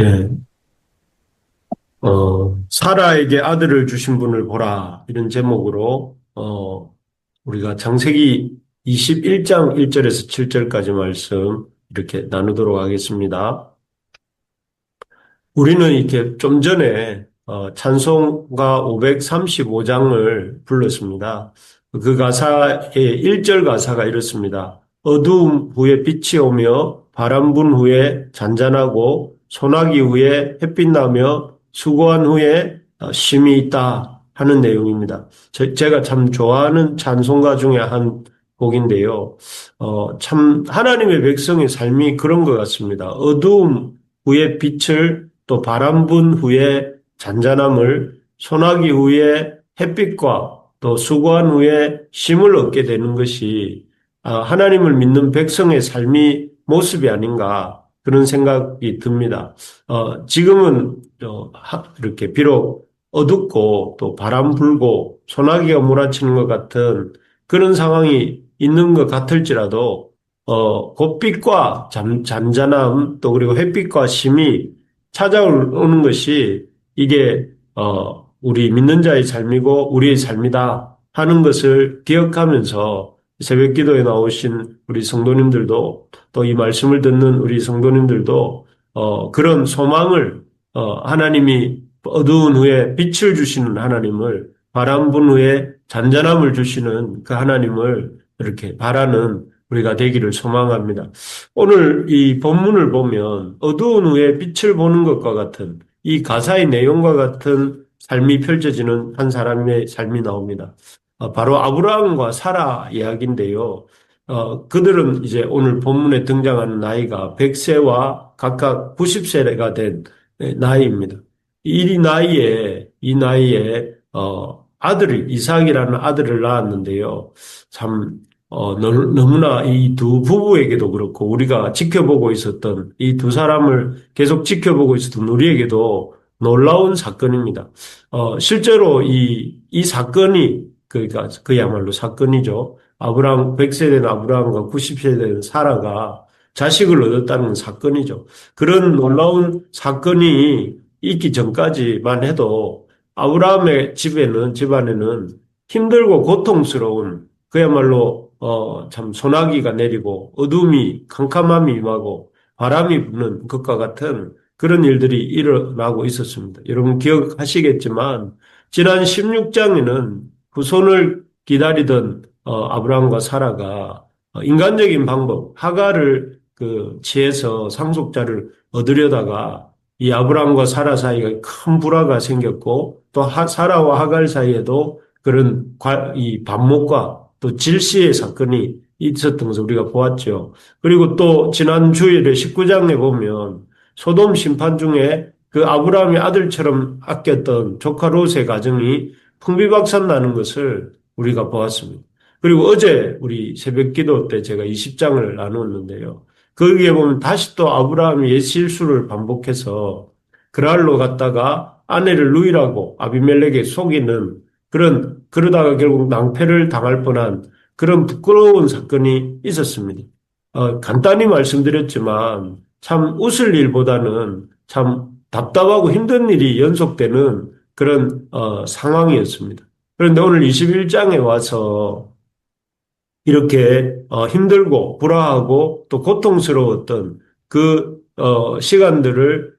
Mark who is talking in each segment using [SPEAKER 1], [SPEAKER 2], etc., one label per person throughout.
[SPEAKER 1] 예, 사라에게 아들을 주신 분을 보라. 이런 제목으로, 우리가 창세기 21장 1절에서 7절까지 말씀 이렇게 나누도록 하겠습니다. 우리는 이렇게 좀 전에, 찬송가 535장을 불렀습니다. 그 가사의 1절 가사가 이렇습니다. 어두움 후에 빛이 오며 바람 분 후에 잔잔하고 소나기 후에 햇빛 나며 수고한 후에 쉼이 있다 하는 내용입니다. 제가 참 좋아하는 찬송가 중에 한 곡인데요. 참 하나님의 백성의 삶이 그런 것 같습니다. 어두움 후에 빛을 또 바람 분 후에 잔잔함을 소나기 후에 햇빛과 또 수고한 후에 쉼을 얻게 되는 것이 하나님을 믿는 백성의 삶이 모습이 아닌가 그런 생각이 듭니다. 지금은 이렇게 비록 어둡고 또 바람 불고 소나기가 몰아치는 것 같은 그런 상황이 있는 것 같을지라도 곧 빛과 잔잔함 또 그리고 햇빛과 쉼이 찾아오는 것이 이게 우리 믿는 자의 삶이고 우리의 삶이다 하는 것을 기억하면서 새벽 기도에 나오신 우리 성도님들도 또 이 말씀을 듣는 우리 성도님들도 그런 소망을 하나님이 어두운 후에 빛을 주시는 하나님을 바람 분 후에 잔잔함을 주시는 그 하나님을 이렇게 바라는 우리가 되기를 소망합니다. 오늘 이 본문을 보면 어두운 후에 빛을 보는 것과 같은 이 가사의 내용과 같은 삶이 펼쳐지는 한 사람의 삶이 나옵니다. 바로 아브라함과 사라 이야기인데요. 그들은 이제 오늘 본문에 등장하는 나이가 100세와 각각 90세가 된 나이입니다. 이 나이에, 아들을, 이삭이라는 아들을 낳았는데요. 참, 너무나 이 두 부부에게도 그렇고, 우리가 지켜보고 있었던, 이 두 사람을 계속 지켜보고 있었던 우리에게도 놀라운 사건입니다. 실제로 이 사건이, 그러니까 그야말로 사건이죠. 아브라함, 100세 된 아브라함과 90세 된 사라가 자식을 얻었다는 사건이죠. 그런 놀라운 사건이 있기 전까지만 해도 아브라함의 집안에는 힘들고 고통스러운 그야말로 참 소나기가 내리고 어둠이 캄캄함이 임하고 바람이 부는 것과 같은 그런 일들이 일어나고 있었습니다. 여러분 기억하시겠지만 지난 16장에는 후손을 기다리던 아브라함과 사라가 인간적인 방법 하갈을 취해서 상속자를 얻으려다가 이 아브라함과 사라 사이가 큰 불화가 생겼고 또 사라와 하갈 사이에도 그런 이 반목과 또 질시의 사건이 있었던 것을 우리가 보았죠. 그리고 또 지난 주일에 19장에 보면 소돔 심판 중에 그 아브라함의 아들처럼 아꼈던 조카 롯의 가정이 풍비박산 나는 것을 우리가 보았습니다. 그리고 어제 우리 새벽 기도 때 제가 20장을 나누었는데요. 거기에 보면 다시 또 아브라함이 옛 실수를 반복해서 그랄로 갔다가 아내를 누이라고 아비멜렉에 속이는 그러다가 결국 낭패를 당할 뻔한 그런 부끄러운 사건이 있었습니다. 간단히 말씀드렸지만 참 웃을 일보다는 참 답답하고 힘든 일이 연속되는 그런 상황이었습니다. 그런데 오늘 21장에 와서 이렇게 힘들고 불화하고 또 고통스러웠던 그 시간들을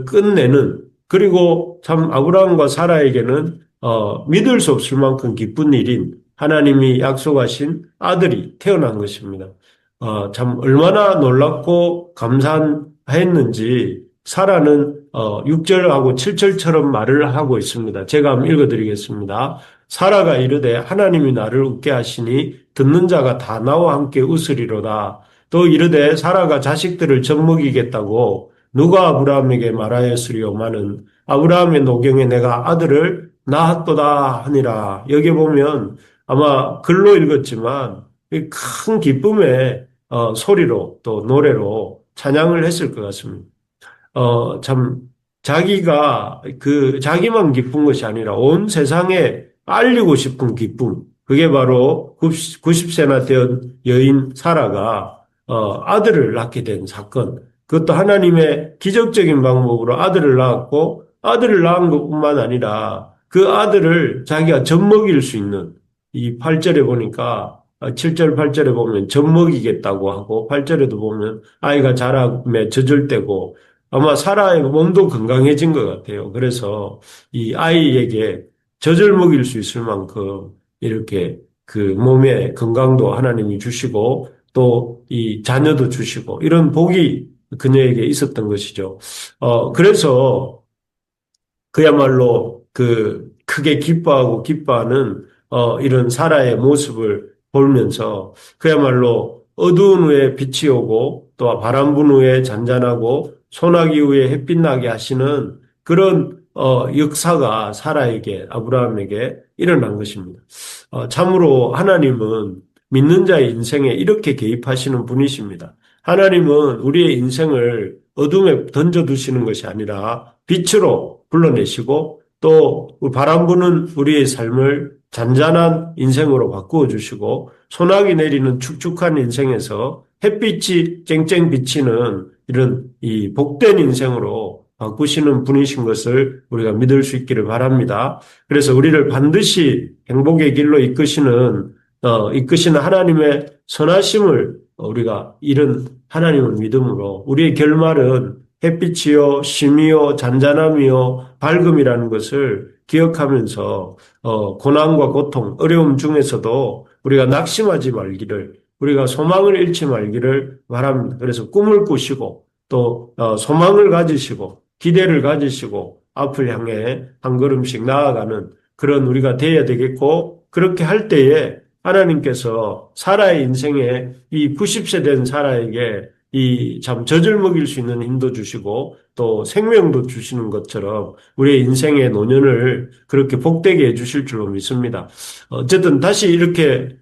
[SPEAKER 1] 끝내는 그리고 참 아브라함과 사라에게는 믿을 수 없을 만큼 기쁜 일인 하나님이 약속하신 아들이 태어난 것입니다. 참 얼마나 놀랍고 감사했는지 사라는 6절하고 7절처럼 말을 하고 있습니다. 제가 한번 읽어드리겠습니다. 사라가 이르되 하나님이 나를 웃게 하시니 듣는 자가 다 나와 함께 웃으리로다. 또 이르되 사라가 자식들을 젖먹이겠다고 누가 아브라함에게 말하였으리요마는 아브라함의 노경에 내가 아들을 낳았도다 하니라. 여기 보면 아마 글로 읽었지만 큰 기쁨의 소리로 또 노래로 찬양을 했을 것 같습니다. 참 자기만 기쁜 것이 아니라 온 세상에 알리고 싶은 기쁨. 그게 바로 90세나 된 여인 사라가 아들을 낳게 된 사건. 그것도 하나님의 기적적인 방법으로 아들을 낳았고 아들을 낳은 것뿐만 아니라 그 아들을 자기가 젖먹일 수 있는 이 8절에 보니까 7절 8절에 보면 젖먹이겠다고 하고 8절에도 보면 아이가 자라매 젖을 때고 아마 사라의 몸도 건강해진 것 같아요. 그래서 이 아이에게 젖을 먹일 수 있을 만큼 이렇게 그 몸의 건강도 하나님이 주시고 또 이 자녀도 주시고 이런 복이 그녀에게 있었던 것이죠. 그래서 그야말로 그 크게 기뻐하고 기뻐하는 이런 사라의 모습을 보면서 그야말로 어두운 후에 빛이 오고 또 바람 분 후에 잔잔하고 소나기 후에 햇빛 나게 하시는 그런 역사가 사라에게 아브라함에게 일어난 것입니다. 참으로 하나님은 믿는 자의 인생에 이렇게 개입하시는 분이십니다. 하나님은 우리의 인생을 어둠에 던져두시는 것이 아니라 빛으로 불러내시고 또 바람 부는 우리의 삶을 잔잔한 인생으로 바꾸어 주시고 소나기 내리는 축축한 인생에서 햇빛이 쨍쨍 비치는 이런 이 복된 인생으로 바꾸시는 분이신 것을 우리가 믿을 수 있기를 바랍니다. 그래서 우리를 반드시 행복의 길로 이끄시는 하나님의 선하심을 우리가 이런 하나님을 믿음으로 우리의 결말은 햇빛이요, 쉼이요, 잔잔함이요, 밝음이라는 것을 기억하면서 고난과 고통, 어려움 중에서도 우리가 낙심하지 말기를, 우리가 소망을 잃지 말기를 바랍니다. 그래서 꿈을 꾸시고 또 소망을 가지시고 기대를 가지시고 앞을 향해 한 걸음씩 나아가는 그런 우리가 되어야 되겠고 그렇게 할 때에 하나님께서 사라의 인생에 이 90세 된 사라에게 이 참 젖을 먹일 수 있는 힘도 주시고 또 생명도 주시는 것처럼 우리의 인생의 노년을 그렇게 복되게 해주실 줄로 믿습니다. 어쨌든 다시 이렇게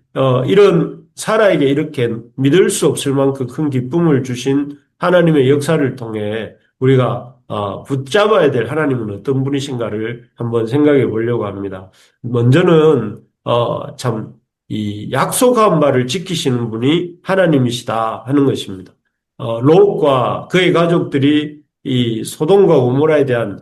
[SPEAKER 1] 이런 사라에게 이렇게 믿을 수 없을 만큼 큰 기쁨을 주신 하나님의 역사를 통해 우리가 붙잡아야 될 하나님은 어떤 분이신가를 한번 생각해 보려고 합니다. 먼저는 참 이 약속한 바를 지키시는 분이 하나님이시다 하는 것입니다. 롯과 그의 가족들이 이 소돔과 고모라에 대한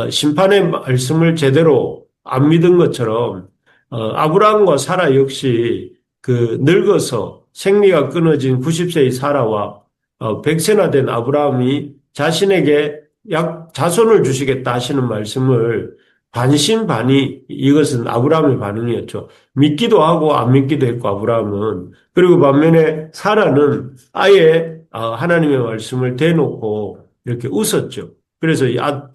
[SPEAKER 1] 심판의 말씀을 제대로 안 믿은 것처럼 아브라함과 사라 역시 그 늙어서 생리가 끊어진 90세의 사라와 100세나 된 아브라함이 자신에게 자손을 주시겠다 하시는 말씀을 반신반의 이것은 아브라함의 반응이었죠. 믿기도 하고 안 믿기도 했고 아브라함은 그리고 반면에 사라는 아예 하나님의 말씀을 대놓고 이렇게 웃었죠. 그래서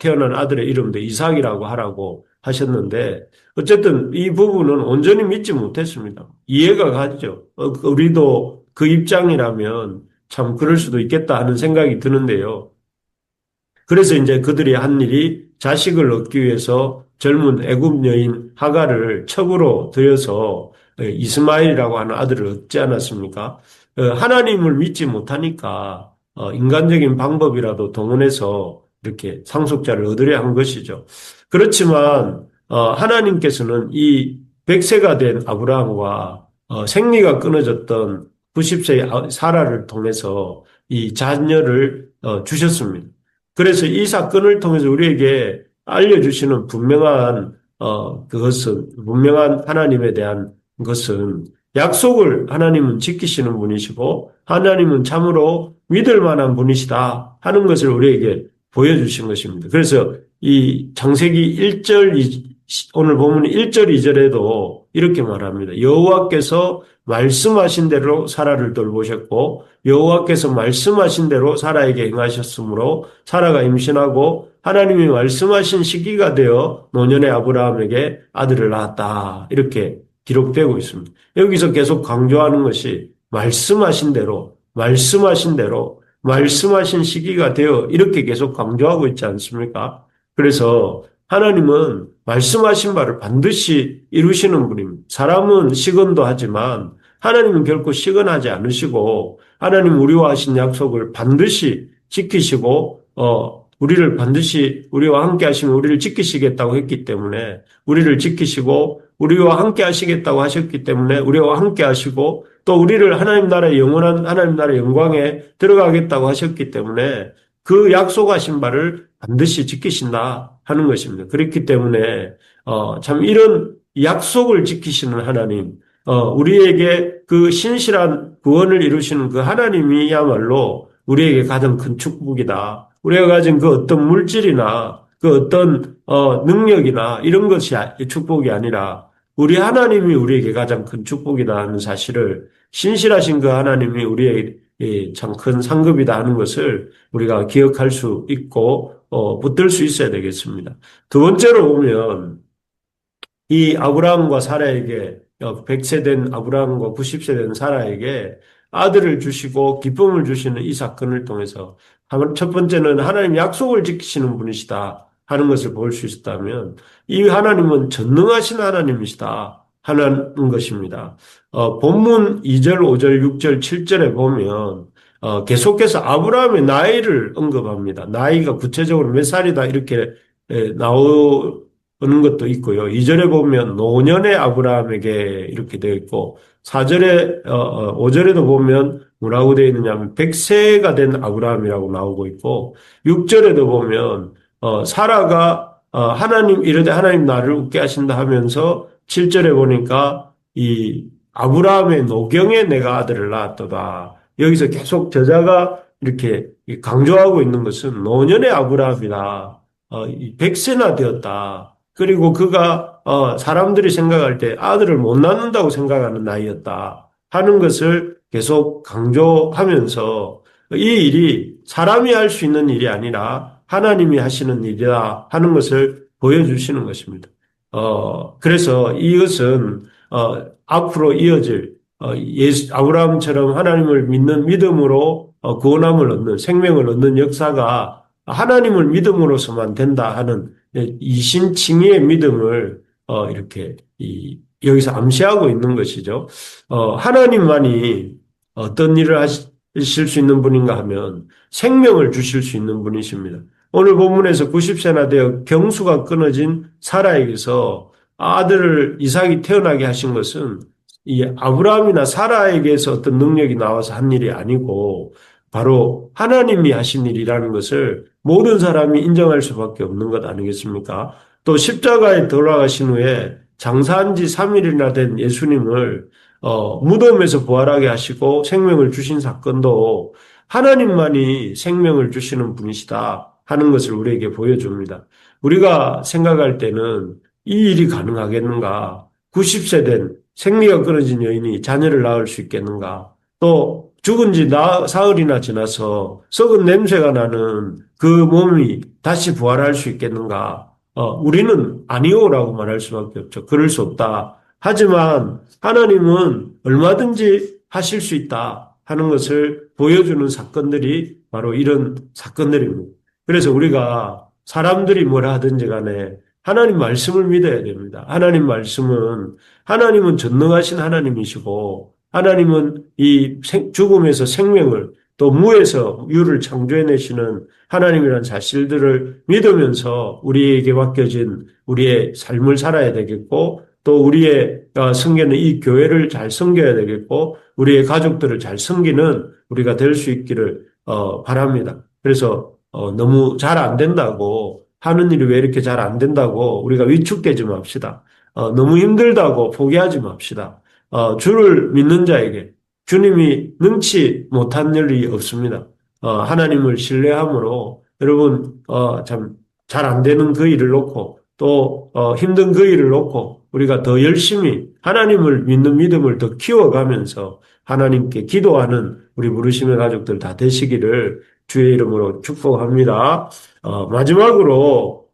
[SPEAKER 1] 태어난 아들의 이름도 이삭이라고 하라고 하셨는데 어쨌든 이 부분은 온전히 믿지 못했습니다. 이해가 가죠. 우리도 그 입장이라면 참 그럴 수도 있겠다 하는 생각이 드는데요. 그래서 이제 그들이 한 일이 자식을 얻기 위해서 젊은 애굽 여인 하갈을 첩으로 들여서 이스마엘이라고 하는 아들을 얻지 않았습니까? 하나님을 믿지 못하니까 인간적인 방법이라도 동원해서 이렇게 상속자를 얻으려 한 것이죠. 그렇지만 하나님께서는 이 100세가 된 아브라함과 생리가 끊어졌던 90세의 사라를 통해서 이 자녀를 주셨습니다. 그래서 이 사건을 통해서 우리에게 알려주시는 분명한 하나님에 대한 것은 약속을 하나님은 지키시는 분이시고 하나님은 참으로 믿을 만한 분이시다 하는 것을 우리에게 보여주신 것입니다. 그래서 이 창세기 1절, 오늘 보면 1절, 2절에도 이렇게 말합니다. 여호와께서 말씀하신 대로 사라를 돌보셨고 여호와께서 말씀하신 대로 사라에게 행하셨으므로 사라가 임신하고 하나님이 말씀하신 시기가 되어 노년의 아브라함에게 아들을 낳았다. 이렇게 기록되고 있습니다. 여기서 계속 강조하는 것이 말씀하신 대로 말씀하신 시기가 되어 이렇게 계속 강조하고 있지 않습니까? 그래서 하나님은 말씀하신 바를 반드시 이루시는 분입니다. 사람은 시건도 하지만 하나님은 결코 시건하지 않으시고 하나님 우리와 하신 약속을 반드시 지키시고 우리를 반드시 우리와 함께 하시면 우리를 지키시겠다고 했기 때문에 우리를 지키시고 우리와 함께 하시겠다고 하셨기 때문에 우리와 함께 하시고 또 우리를 하나님 나라의 영원한 하나님 나라의 영광에 들어가겠다고 하셨기 때문에 그 약속하신 바를 반드시 지키신다 하는 것입니다. 그렇기 때문에 참 이런 약속을 지키시는 하나님, 우리에게 그 신실한 구원을 이루시는 그 하나님이야말로 우리에게 가장 큰 축복이다. 우리가 가진 그 어떤 물질이나 그 어떤 능력이나 이런 것이 축복이 아니라 우리 하나님이 우리에게 가장 큰 축복이다 하는 사실을 신실하신 그 하나님이 우리에게 참 큰 상급이다 하는 것을 우리가 기억할 수 있고 붙들 수 있어야 되겠습니다. 두 번째로 보면 이 아브라함과 사라에게 100세 된 아브라함과 90세 된 사라에게 아들을 주시고 기쁨을 주시는 이 사건을 통해서 첫 번째는 하나님 약속을 지키시는 분이시다 하는 것을 볼 수 있다면 이 하나님은 전능하신 하나님이시다 하는 것입니다. 본문 2절, 5절, 6절, 7절에 보면 계속해서 아브라함의 나이를 언급합니다. 나이가 구체적으로 몇 살이다 이렇게 나오는 것도 있고요. 2절에 보면 노년의 아브라함에게 이렇게 되어 있고 4절에 5절에도 보면 뭐라고 되어 있느냐면 100세가 된 아브라함이라고 나오고 있고 6절에도 보면 사라가 하나님 이르되 하나님 나를 웃게 하신다 하면서 7절에 보니까 이 아브라함의 노경에 내가 아들을 낳았도다. 여기서 계속 저자가 이렇게 강조하고 있는 것은 노년의 아브라함이다. 100세나 되었다. 그리고 그가 사람들이 생각할 때 아들을 못 낳는다고 생각하는 나이였다 하는 것을 계속 강조하면서 이 일이 사람이 할 수 있는 일이 아니라 하나님이 하시는 일이다 하는 것을 보여주시는 것입니다. 그래서 이것은 앞으로 이어질 아브라함처럼 하나님을 믿는 믿음으로 구원함을 얻는 생명을 얻는 역사가 하나님을 믿음으로서만 된다 하는 이신칭의의 믿음을 이렇게 여기서 암시하고 있는 것이죠. 하나님만이 어떤 일을 하실 수 있는 분인가 하면 생명을 주실 수 있는 분이십니다. 오늘 본문에서 90세나 되어 경수가 끊어진 사라에게서 아들을 이삭이 태어나게 하신 것은 이 아브라함이나 사라에게서 어떤 능력이 나와서 한 일이 아니고 바로 하나님이 하신 일이라는 것을 모든 사람이 인정할 수밖에 없는 것 아니겠습니까? 또 십자가에 돌아가신 후에 장사한 지 3일이나 된 예수님을 무덤에서 부활하게 하시고 생명을 주신 사건도 하나님만이 생명을 주시는 분이시다 하는 것을 우리에게 보여줍니다. 우리가 생각할 때는 이 일이 가능하겠는가? 90세 된 생리가 끊어진 여인이 자녀를 낳을 수 있겠는가? 또 죽은 지 사흘이나 지나서 썩은 냄새가 나는 그 몸이 다시 부활할 수 있겠는가? 우리는 아니오라고 말할 수밖에 없죠. 그럴 수 없다. 하지만 하나님은 얼마든지 하실 수 있다 하는 것을 보여주는 사건들이 바로 이런 사건들입니다. 그래서 우리가 사람들이 뭐라 하든지 간에 하나님 말씀을 믿어야 됩니다. 하나님은 전능하신 하나님이시고 하나님은 이 죽음에서 생명을 또 무에서 유를 창조해내시는 하나님이라는 사실들을 믿으면서 우리에게 맡겨진 우리의 삶을 살아야 되겠고 또 우리의 섬기는 이 교회를 잘 섬겨야 되겠고 우리의 가족들을 잘 섬기는 우리가 될 수 있기를 바랍니다. 그래서 너무 잘 안 된다고 하는 일이 왜 이렇게 잘 안 된다고 우리가 위축되지 맙시다. 너무 힘들다고 포기하지 맙시다. 주를 믿는 자에게 주님이 능치 못한 일이 없습니다. 하나님을 신뢰함으로 여러분 참 잘 안 되는 그 일을 놓고 또 힘든 그 일을 놓고 우리가 더 열심히 하나님을 믿는 믿음을 더 키워가면서 하나님께 기도하는 우리 부르심의 가족들 다 되시기를 주의 이름으로 축복합니다. 마지막으로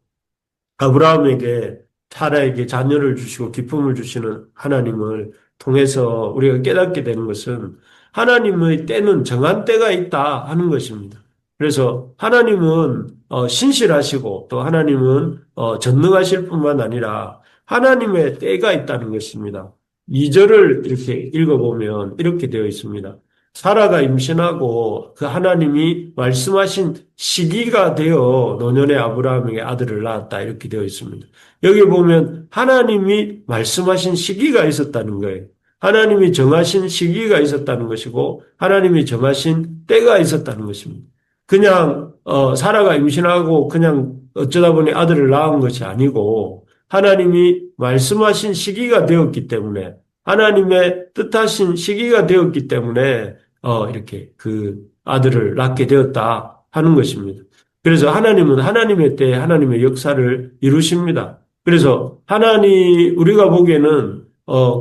[SPEAKER 1] 아브라함에게 사라에게 자녀를 주시고 기쁨을 주시는 하나님을 통해서 우리가 깨닫게 되는 것은 하나님의 때는 정한 때가 있다 하는 것입니다. 그래서 하나님은 신실하시고 또 하나님은 전능하실 뿐만 아니라 하나님의 때가 있다는 것입니다. 2절을 이렇게 읽어보면 이렇게 되어 있습니다. 사라가 임신하고 그 하나님이 말씀하신 시기가 되어 노년의 아브라함에게 아들을 낳았다 이렇게 되어 있습니다. 여기 보면 하나님이 말씀하신 시기가 있었다는 거예요. 하나님이 정하신 시기가 있었다는 것이고 하나님이 정하신 때가 있었다는 것입니다. 그냥 사라가 임신하고 그냥 어쩌다 보니 아들을 낳은 것이 아니고 하나님이 말씀하신 시기가 되었기 때문에 하나님의 뜻하신 시기가 되었기 때문에 이렇게 그 아들을 낳게 되었다 하는 것입니다. 그래서 하나님은 하나님의 때에 하나님의 역사를 이루십니다. 그래서 우리가 보기에는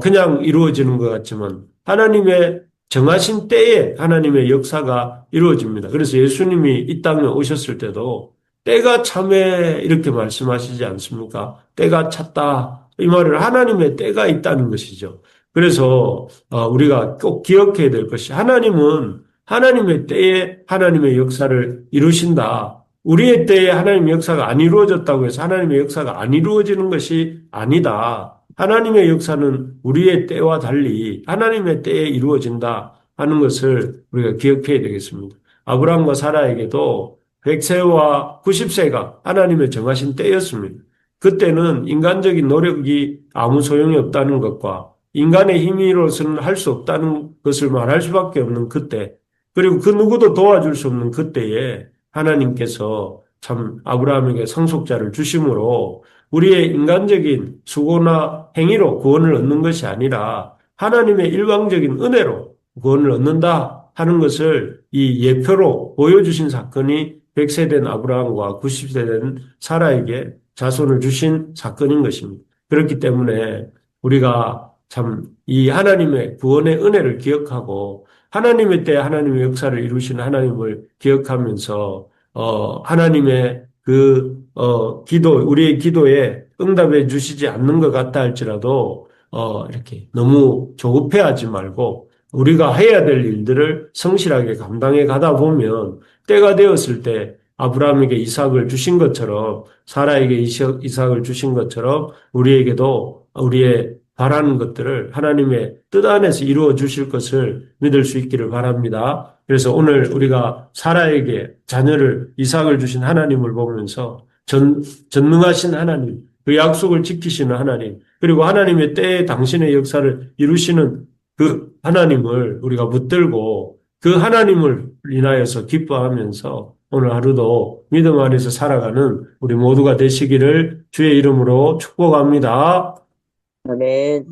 [SPEAKER 1] 그냥 이루어지는 것 같지만 하나님의 정하신 때에 하나님의 역사가 이루어집니다. 그래서 예수님이 이 땅에 오셨을 때도 때가 참에 이렇게 말씀하시지 않습니까? 때가 찼다. 이 말을 하나님의 때가 있다는 것이죠. 그래서 우리가 꼭 기억해야 될 것이 하나님은 하나님의 때에 하나님의 역사를 이루신다. 우리의 때에 하나님의 역사가 안 이루어졌다고 해서 하나님의 역사가 안 이루어지는 것이 아니다. 하나님의 역사는 우리의 때와 달리 하나님의 때에 이루어진다 하는 것을 우리가 기억해야 되겠습니다. 아브라함과 사라에게도 100세와 90세가 하나님의 정하신 때였습니다. 그때는 인간적인 노력이 아무 소용이 없다는 것과 인간의 힘으로서는 할 수 없다는 것을 말할 수밖에 없는 그때, 그리고 그 누구도 도와줄 수 없는 그때에 하나님께서 참 아브라함에게 상속자를 주심으로 우리의 인간적인 수고나 행위로 구원을 얻는 것이 아니라 하나님의 일방적인 은혜로 구원을 얻는다 하는 것을 이 예표로 보여주신 사건이 100세 된 아브라함과 90세 된 사라에게 자손을 주신 사건인 것입니다. 그렇기 때문에 우리가 참 이 하나님의 구원의 은혜를 기억하고 하나님의 때 하나님의 역사를 이루시는 하나님을 기억하면서 하나님의 우리의 기도에 응답해 주시지 않는 것 같다 할지라도 이렇게 너무 조급해하지 말고 우리가 해야 될 일들을 성실하게 감당해 가다 보면 때가 되었을 때 아브라함에게 이삭을 주신 것처럼 사라에게 이삭을 주신 것처럼 우리에게도 우리의 바라는 것들을 하나님의 뜻 안에서 이루어 주실 것을 믿을 수 있기를 바랍니다. 그래서 오늘 우리가 사라에게 자녀를 이삭을 주신 하나님을 보면서 전능하신 하나님, 그 약속을 지키시는 하나님, 그리고 하나님의 때에 당신의 역사를 이루시는 그 하나님을 우리가 붙들고 그 하나님을 인하여서 기뻐하면서 오늘 하루도 믿음 안에서 살아가는 우리 모두가 되시기를 주의 이름으로 축복합니다.
[SPEAKER 2] 아멘.